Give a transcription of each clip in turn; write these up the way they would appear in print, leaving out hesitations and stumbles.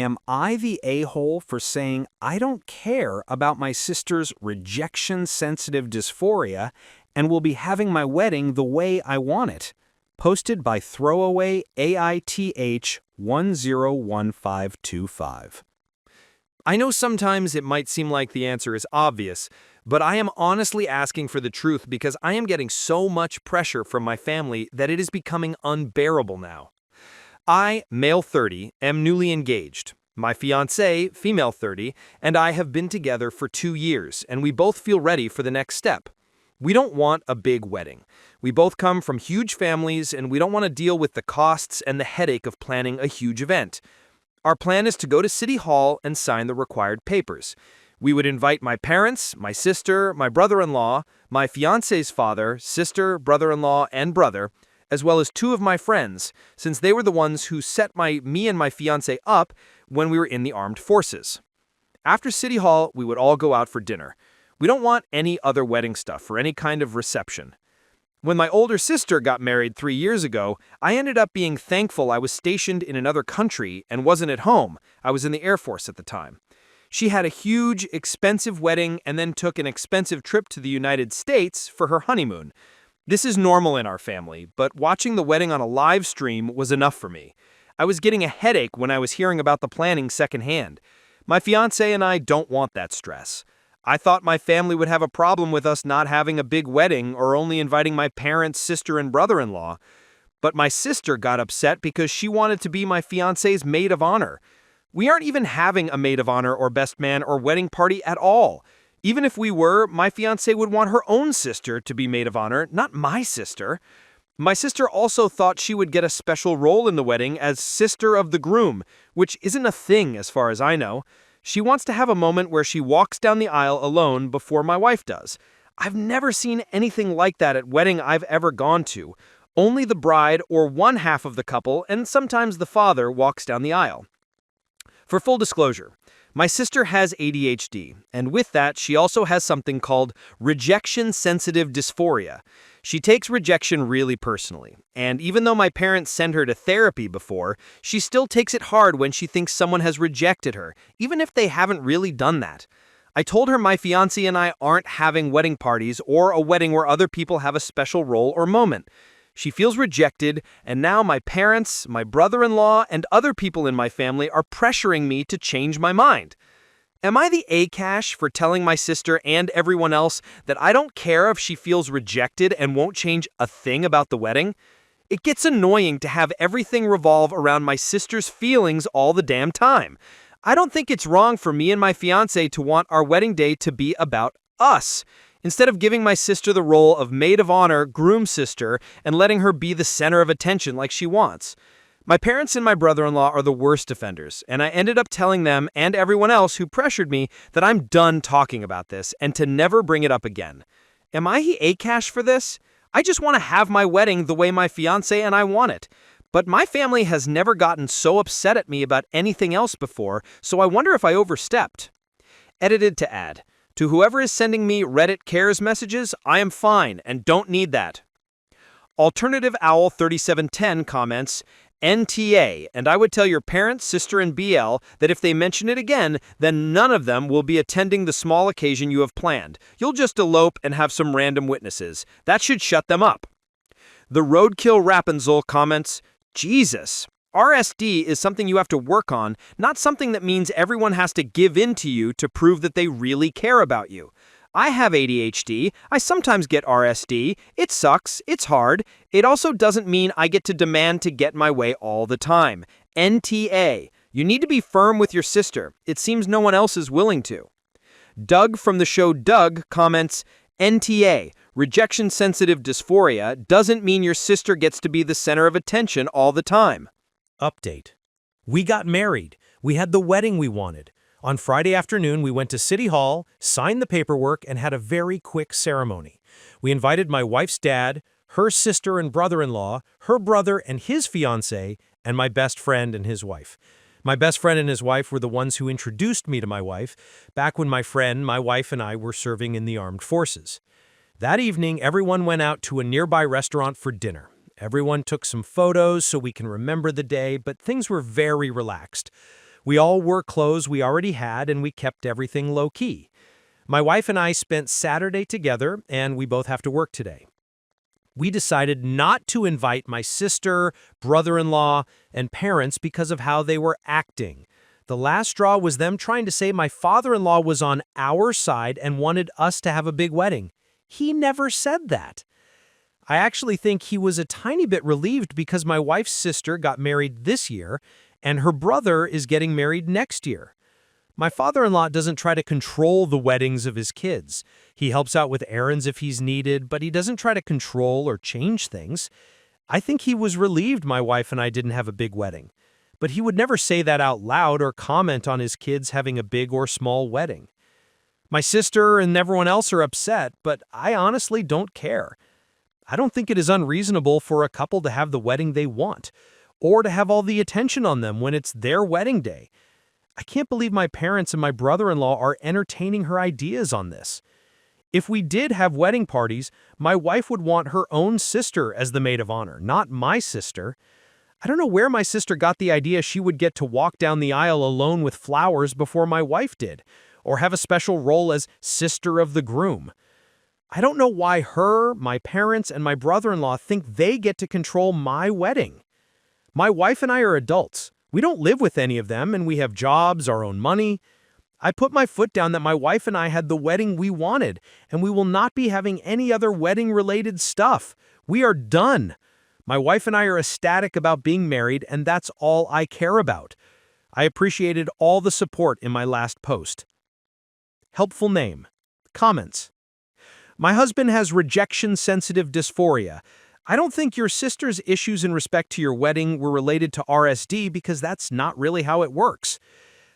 Am I the a-hole for saying I don't care about my sister's rejection-sensitive dysphoria and will be having my wedding the way I want it? Posted by throwaway AITAH 101525. I know sometimes it might seem like the answer is obvious, but I am honestly asking for the truth because I am getting so much pressure from my family that it is becoming unbearable now. I, male 30, am newly engaged. My fiancée, female 30, and I have been together for 2 years, and we both feel ready for the next step. We don't want a big wedding. We both come from huge families, and we don't want to deal with the costs and the headache of planning a huge event. Our plan is to go to City Hall and sign the required papers. We would invite my parents, my sister, my brother-in-law, my fiancé's father, sister, brother-in-law, and brother, as well as 2 of my friends, since they were the ones who set me and my fiancé up when we were in the armed forces. After City Hall, we would all go out for dinner. We don't want any other wedding stuff or any kind of reception. When my older sister got married 3 years ago, I ended up being thankful I was stationed in another country and wasn't at home. I was in the Air Force at the time. She had a huge, expensive wedding and then took an expensive trip to the United States for her honeymoon. This is normal in our family, but watching the wedding on a live stream was enough for me. I was getting a headache when I was hearing about the planning secondhand. My fiancé and I don't want that stress. I thought my family would have a problem with us not having a big wedding or only inviting my parents, sister, and brother-in-law. But my sister got upset because she wanted to be my fiancé's maid of honor. We aren't even having a maid of honor or best man or wedding party at all. Even if we were, my fiancé would want her own sister to be maid of honor, not my sister. My sister also thought she would get a special role in the wedding as sister of the groom, which isn't a thing as far as I know. She wants to have a moment where she walks down the aisle alone before my wife does. I've never seen anything like that at wedding I've ever gone to. Only the bride or one half of the couple, and sometimes the father, walks down the aisle. For full disclosure, my sister has ADHD, and with that, she also has something called rejection-sensitive dysphoria. She takes rejection really personally, and even though my parents send her to therapy before, she still takes it hard when she thinks someone has rejected her, even if they haven't really done that. I told her my fiancé and I aren't having wedding parties or a wedding where other people have a special role or moment. She feels rejected, and now my parents, my brother-in-law, and other people in my family are pressuring me to change my mind. Am I the A-cash for telling my sister and everyone else that I don't care if she feels rejected and won't change a thing about the wedding? It gets annoying to have everything revolve around my sister's feelings all the damn time. I don't think it's wrong for me and my fiancé to want our wedding day to be about us, instead of giving my sister the role of maid of honor, groom sister, and letting her be the center of attention like she wants. My parents and my brother-in-law are the worst offenders, and I ended up telling them and everyone else who pressured me that I'm done talking about this and to never bring it up again. Am I the A-cash for this? I just want to have my wedding the way my fiancé and I want it. But my family has never gotten so upset at me about anything else before, so I wonder if I overstepped. Edited to add. To whoever is sending me Reddit cares messages, I am fine and don't need that. Alternative Owl 3710 comments, NTA, and I would tell your parents, sister, and BL that if they mention it again, then none of them will be attending the small occasion you have planned. You'll just elope and have some random witnesses. That should shut them up. The Roadkill Rapunzel comments, Jesus. RSD is something you have to work on, not something that means everyone has to give in to you to prove that they really care about you. I have ADHD. I sometimes get RSD. It sucks. It's hard. It also doesn't mean I get to demand to get my way all the time. NTA. You need to be firm with your sister. It seems no one else is willing to. Doug from the show Doug comments, NTA. Rejection-sensitive dysphoria doesn't mean your sister gets to be the center of attention all the time. Update. We got married. We had the wedding we wanted. On Friday afternoon, we went to City Hall, signed the paperwork, and had a very quick ceremony. We invited my wife's dad, her sister and brother-in-law, her brother and his fiancé, and my best friend and his wife. My best friend and his wife were the ones who introduced me to my wife, back when my friend, my wife, and I were serving in the armed forces. That evening, everyone went out to a nearby restaurant for dinner. Everyone took some photos so we can remember the day, but things were very relaxed. We all wore clothes we already had, and we kept everything low-key. My wife and I spent Saturday together, and we both have to work today. We decided not to invite my sister, brother-in-law, and parents because of how they were acting. The last straw was them trying to say my father-in-law was on our side and wanted us to have a big wedding. He never said that. I actually think he was a tiny bit relieved because my wife's sister got married this year, and her brother is getting married next year. My father-in-law doesn't try to control the weddings of his kids. He helps out with errands if he's needed, but he doesn't try to control or change things. I think he was relieved my wife and I didn't have a big wedding. But he would never say that out loud or comment on his kids having a big or small wedding. My sister and everyone else are upset, but I honestly don't care. I don't think it is unreasonable for a couple to have the wedding they want, or to have all the attention on them when it's their wedding day. I can't believe my parents and my brother-in-law are entertaining her ideas on this. If we did have wedding parties, my wife would want her own sister as the maid of honor, not my sister. I don't know where my sister got the idea she would get to walk down the aisle alone with flowers before my wife did, or have a special role as sister of the groom. I don't know why her, my parents, and my brother-in-law think they get to control my wedding. My wife and I are adults. We don't live with any of them, and we have jobs, our own money. I put my foot down that my wife and I had the wedding we wanted, and we will not be having any other wedding-related stuff. We are done. My wife and I are ecstatic about being married, and that's all I care about. I appreciated all the support in my last post. Helpful name. Comments. My husband has rejection-sensitive dysphoria. I don't think your sister's issues in respect to your wedding were related to RSD because that's not really how it works.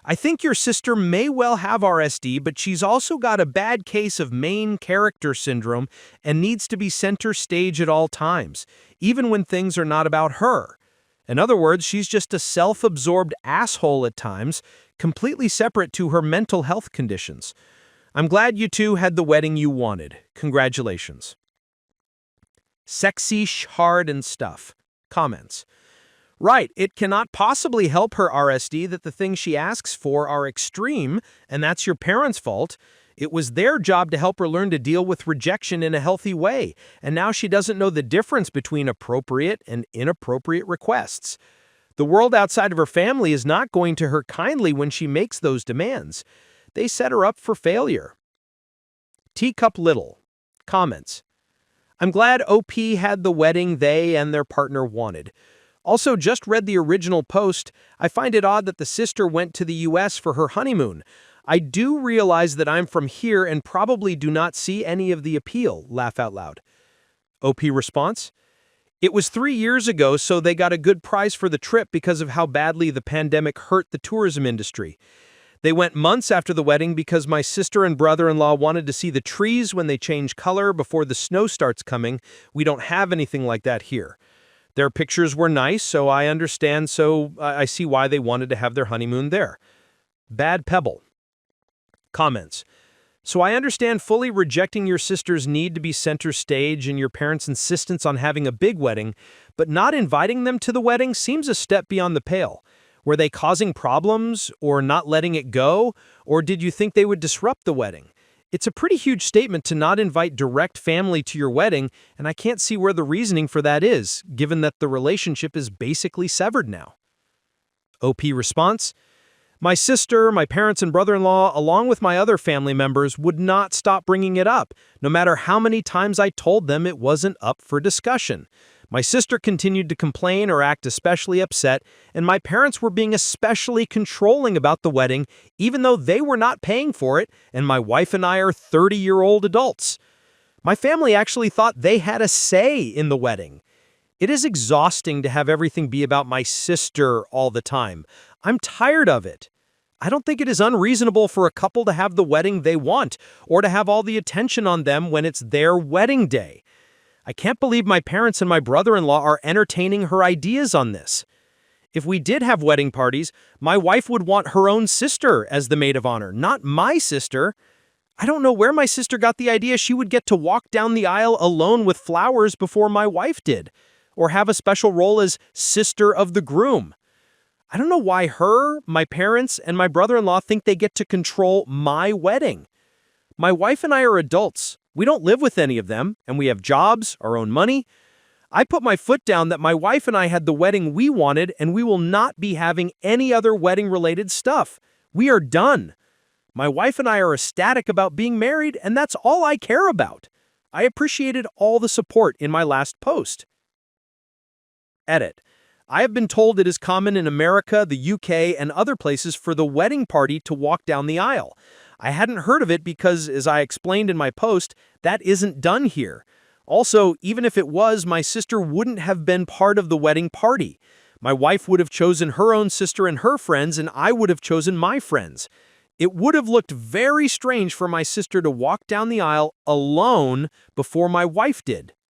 I think your sister may well have RSD, but she's also got a bad case of main character syndrome and needs to be center stage at all times, even when things are not about her. In other words, she's just a self-absorbed asshole at times, completely separate to her mental health conditions. I'm glad you two had the wedding you wanted. Congratulations. Sexy, hard, and stuff. Comments. Right, it cannot possibly help her RSD that the things she asks for are extreme, and that's your parents' fault. It was their job to help her learn to deal with rejection in a healthy way, and now she doesn't know the difference between appropriate and inappropriate requests. The world outside of her family is not going to her kindly when she makes those demands. They set her up for failure. Teacup Little. Comments. I'm glad OP had the wedding they and their partner wanted. Also, just read the original post. I find it odd that the sister went to the US for her honeymoon. I do realize that I'm from here and probably do not see any of the appeal. Laugh out loud. OP response. It was 3 years ago, so they got a good price for the trip because of how badly the pandemic hurt the tourism industry. They went months after the wedding because my sister and brother-in-law wanted to see the trees when they change color before the snow starts coming. We don't have anything like that here. Their pictures were nice, so I understand, so I see why they wanted to have their honeymoon there. Bad Pebble. Comments. So I understand fully rejecting your sister's need to be center stage and your parents' insistence on having a big wedding, but not inviting them to the wedding seems a step beyond the pale. Were they causing problems, or not letting it go, or did you think they would disrupt the wedding? It's a pretty huge statement to not invite direct family to your wedding, and I can't see where the reasoning for that is, given that the relationship is basically severed now. OP response. My sister, my parents and brother-in-law, along with my other family members, would not stop bringing it up, no matter how many times I told them it wasn't up for discussion. My sister continued to complain or act especially upset, and my parents were being especially controlling about the wedding, even though they were not paying for it, and my wife and I are 30-year-old adults. My family actually thought they had a say in the wedding. It is exhausting to have everything be about my sister all the time. I'm tired of it. I don't think it is unreasonable for a couple to have the wedding they want, or to have all the attention on them when it's their wedding day. I can't believe my parents and my brother-in-law are entertaining her ideas on this. If we did have wedding parties, my wife would want her own sister as the maid of honor, not my sister. I don't know where my sister got the idea she would get to walk down the aisle alone with flowers before my wife did, or have a special role as sister of the groom. I don't know why her, my parents, and my brother-in-law think they get to control my wedding. My wife and I are adults. We don't live with any of them, and we have jobs, our own money. I put my foot down that my wife and I had the wedding we wanted, and we will not be having any other wedding-related stuff. We are done. My wife and I are ecstatic about being married, and that's all I care about. I appreciated all the support in my last post. Edit. I have been told it is common in America, the UK, and other places for the wedding party to walk down the aisle. I hadn't heard of it because, as I explained in my post, that isn't done here. Also, even if it was, my sister wouldn't have been part of the wedding party. My wife would have chosen her own sister and her friends, and I would have chosen my friends. It would have looked very strange for my sister to walk down the aisle alone before my wife did.